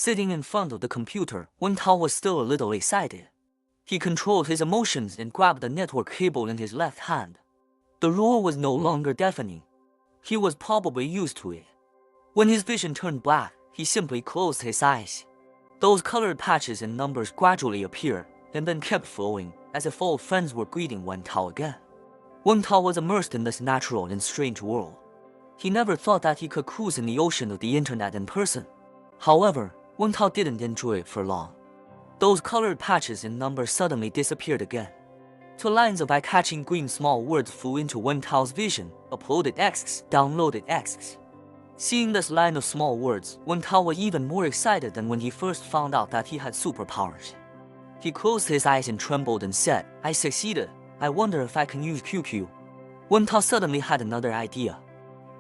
Sitting in front of the computer, Wen Tao was still a little excited. He controlled his emotions and grabbed the network cable in his left hand. The roar was no longer deafening. He was probably used to it. When his vision turned black, he simply closed his eyes. Those colored patches and numbers gradually appeared, and then kept flowing, as if old friends were greeting Wen Tao again. Wen Tao was immersed in this natural and strange world. He never thought that he could cruise in the ocean of the internet in person. However, Wen Tao didn't enjoy it for long. Those colored patches and numbers suddenly disappeared again. Two lines of eye-catching green small words flew into Wen Tao's vision: uploaded X, downloaded X. Seeing this line of small words, Wen Tao was even more excited than when he first found out that he had superpowers. He closed his eyes and trembled and said, "I succeeded. I wonder if I can use QQ." Wen Tao suddenly had another idea.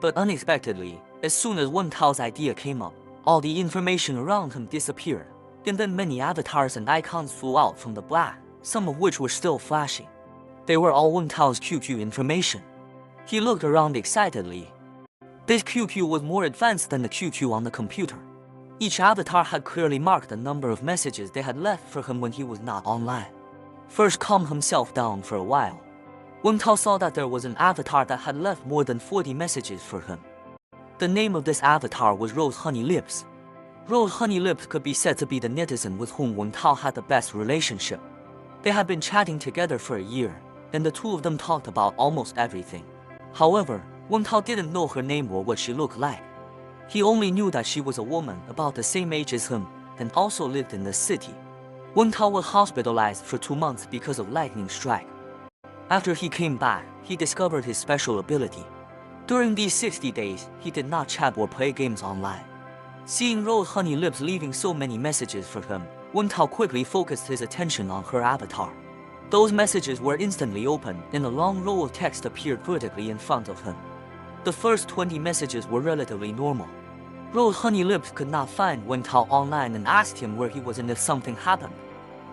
But unexpectedly, as soon as Wen Tao's idea came up, all the information around him disappeared, and then many avatars and icons flew out from the black, some of which were still flashing. They were all Wen Tao's QQ information. He looked around excitedly. This QQ was more advanced than the QQ on the computer. Each avatar had clearly marked the number of messages they had left for him when he was not online. First, calm himself down for a while. Wen Tao saw that there was an avatar that had left more than 40 messages for him. The name of this avatar was Rose Honey Lips. Rose Honey Lips could be said to be the netizen with whom Wen Tao had the best relationship. They had been chatting together for a year, and the two of them talked about almost everything. However, Wen Tao didn't know her name or what she looked like. He only knew that she was a woman about the same age as him, and also lived in the city. Wen Tao was hospitalized for 2 months because of lightning strike. After he came back, he discovered his special ability. During these 60 days, he did not chat or play games online. Seeing Rose Honey Lips leaving so many messages for him, Wen Tao quickly focused his attention on her avatar. Those messages were instantly opened, and a long row of text appeared vertically in front of him. The first 20 messages were relatively normal. Rose Honey Lips could not find Wen Tao online and asked him where he was and if something happened.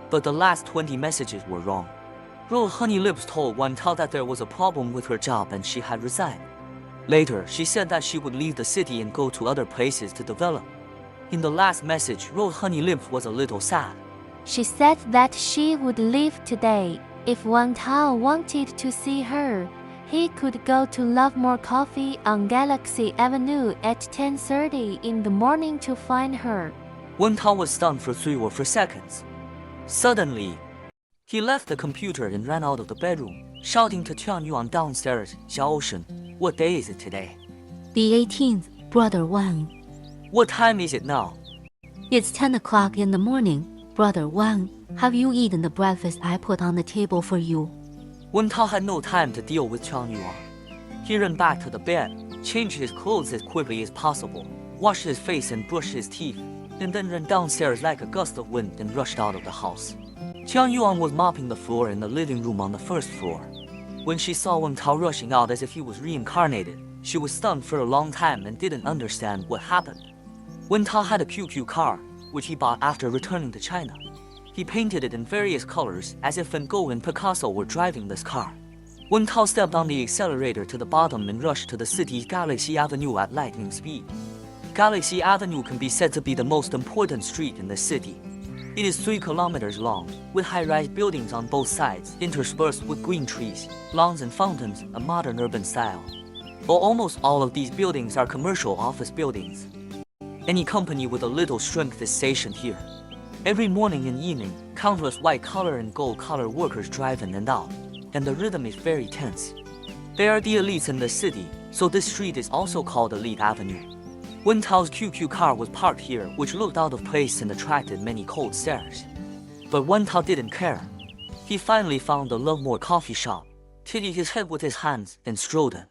But the last 20 messages were wrong. Rose Honey Lips told Wen Tao that there was a problem with her job and she had resigned. Later, she said that she would leave the city and go to other places to develop. In the last message, Rose Honey Lips was a little sad. She said that she would leave today. If Wen Tao wanted to see her, he could go to Love More Coffee on Galaxy Avenue at 10:30 in the morning to find her. Wen Tao was stunned for 3 or 4 seconds. Suddenly, he left the computer and ran out of the bedroom, shouting to Tian Yuan downstairs, "Xiao Ocean, what day is it today?" The 18th, Brother Wang. "What time is it now?" It's 10 o'clock in the morning, Brother Wang. Have you eaten the breakfast I put on the table for you? Wen Tao had no time to deal with Tian Yuan. He ran back to the bed, changed his clothes as quickly as possible, washed his face and brushed his teeth, and then ran downstairs like a gust of wind and rushed out of the house. Tian Yuan was mopping the floor in the living room on the first floor. When she saw Wen Tao rushing out as if he was reincarnated, she was stunned for a long time and didn't understand what happened. Wen Tao had a QQ car, which he bought after returning to China. He painted it in various colors, as if Van Gogh and Picasso were driving this car. Wen Tao stepped on the accelerator to the bottom and rushed to the city's Galaxy Avenue at lightning speed. Galaxy Avenue can be said to be the most important street in the city. It is 3 kilometers long, with high-rise buildings on both sides, interspersed with green trees, lawns and fountains, a modern urban style. But almost all of these buildings are commercial office buildings. Any company with a little strength is stationed here. Every morning and evening, countless white-collar and gold-collar workers drive in and out, and the rhythm is very tense. They are the elites in the city, so this street is also called Elite Avenue. Wen Tao's QQ car was parked here, which looked out of place and attracted many cold stares. But Wen Tao didn't care. He finally found the Love More coffee shop, tilted his head with his hands, and strolled in.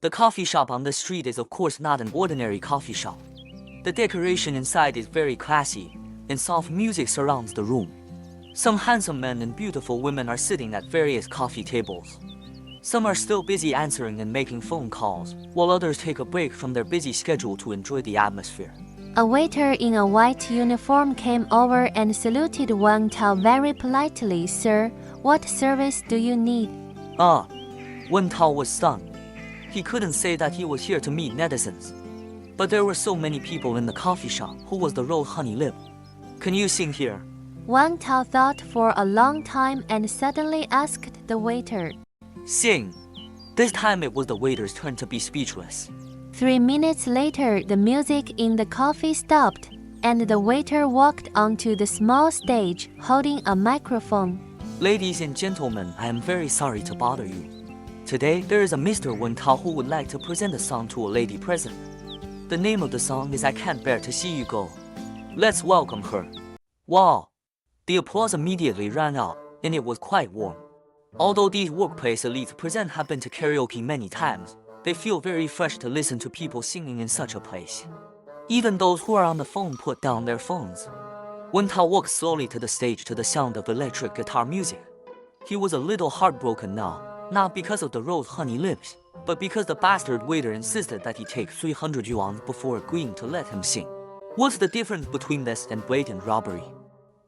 The coffee shop on this street is of course not an ordinary coffee shop. The decoration inside is very classy, and soft music surrounds the room. Some handsome men and beautiful women are sitting at various coffee tables. Some are still busy answering and making phone calls, while others take a break from their busy schedule to enjoy the atmosphere. A waiter in a white uniform came over and saluted Wen Tao very politely. "Sir, what service do you need?" Wen Tao was stunned. He couldn't say that he was here to meet netizens. But there were so many people in the coffee shop. Who was the rose honey lip? Can you sing here? Wang Tao thought for a long time and suddenly asked the waiter. Sing. This time it was the waiter's turn to be speechless. 3 minutes later, the music in the coffee stopped, and the waiter walked onto the small stage holding a microphone. Ladies and gentlemen, I am very sorry to bother you. Today, there is a Mr. Wen Tao who would like to present a song to a lady present. The name of the song is I Can't Bear to See You Go. Let's welcome her. Wow! The applause immediately rang out, and it was quite warm. Although these workplace elites present have been to karaoke many times, they feel very fresh to listen to people singing in such a place. Even those who are on the phone put down their phones. Wen Tao walked slowly to the stage to the sound of electric guitar music. He was a little heartbroken now, not because of the rose honey lips, but because the bastard waiter insisted that he take 300 yuan before agreeing to let him sing. What's the difference between this and blatant robbery?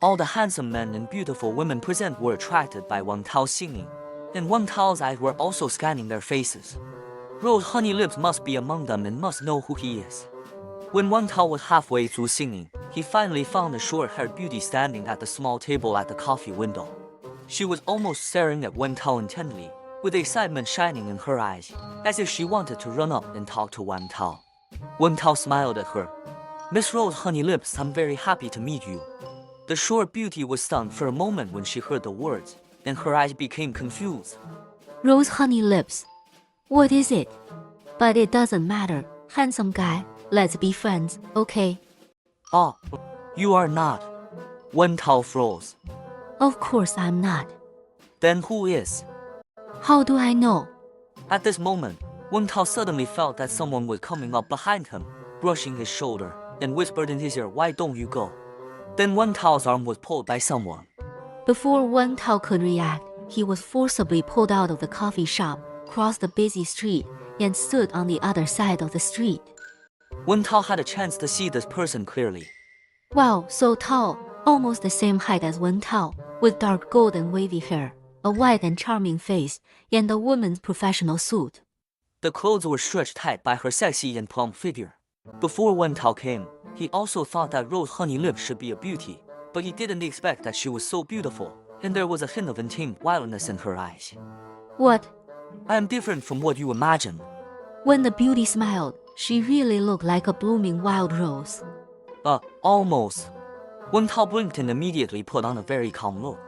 All the handsome men and beautiful women present were attracted by Wang Tao's singing, and Wang Tao's eyes were also scanning their faces. Rose honey lips must be among them and must know who he is. When Wang Tao was halfway through singing, he finally found a short-haired beauty standing at the small table at the coffee window. She was almost staring at Wang Tao intently, with excitement shining in her eyes, as if she wanted to run up and talk to Wang Tao. Wang Tao smiled at her. Miss Rose Honey Lips, I'm very happy to meet you. The short beauty was stunned for a moment when she heard the words, and her eyes became confused. Rose honey lips. What is it? But it doesn't matter, handsome guy. Let's be friends, okay? Ah, you are not. Wen Tao froze. Of course I'm not. Then who is? How do I know? At this moment, Wen Tao suddenly felt that someone was coming up behind him, brushing his shoulder, and whispered in his ear, "Why don't you go?" Then Wen Tao's arm was pulled by someone. Before Wen Tao could react, he was forcibly pulled out of the coffee shop, crossed the busy street, and stood on the other side of the street. Wen Tao had a chance to see this person clearly. Wow, so tall, almost the same height as Wen Tao, with dark golden wavy hair, a white and charming face, and a woman's professional suit. The clothes were stretched tight by her sexy and plump figure. Before Wen Tao came, he also thought that Rose Honey Lips should be a beauty, but he didn't expect that she was so beautiful, and there was a hint of intent wildness in her eyes. What? I am different from what you imagine. When the beauty smiled, she really looked like a blooming wild rose. Almost. Wen Tao blinked and immediately put on a very calm look.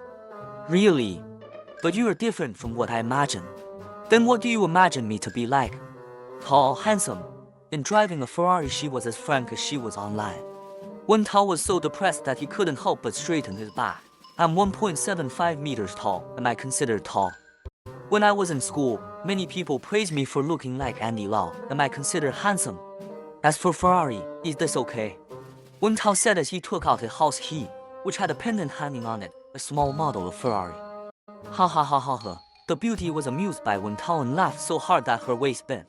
Really? But you are different from what I imagine. Then what do you imagine me to be like? Tall, handsome, and driving a Ferrari. She was as frank as she was online. Wen Tao was so depressed that he couldn't help but straighten his back. I'm 1.75 meters tall, and I consider tall. When I was in school, many people praised me for looking like Andy Lau, and I consider handsome. As for Ferrari, is this okay? Wen Tao said as he took out a house key, which had a pendant hanging on it, a small model of Ferrari. Ha ha ha ha ha. The beauty was amused by Wen Tao and laughed so hard that her waist bent.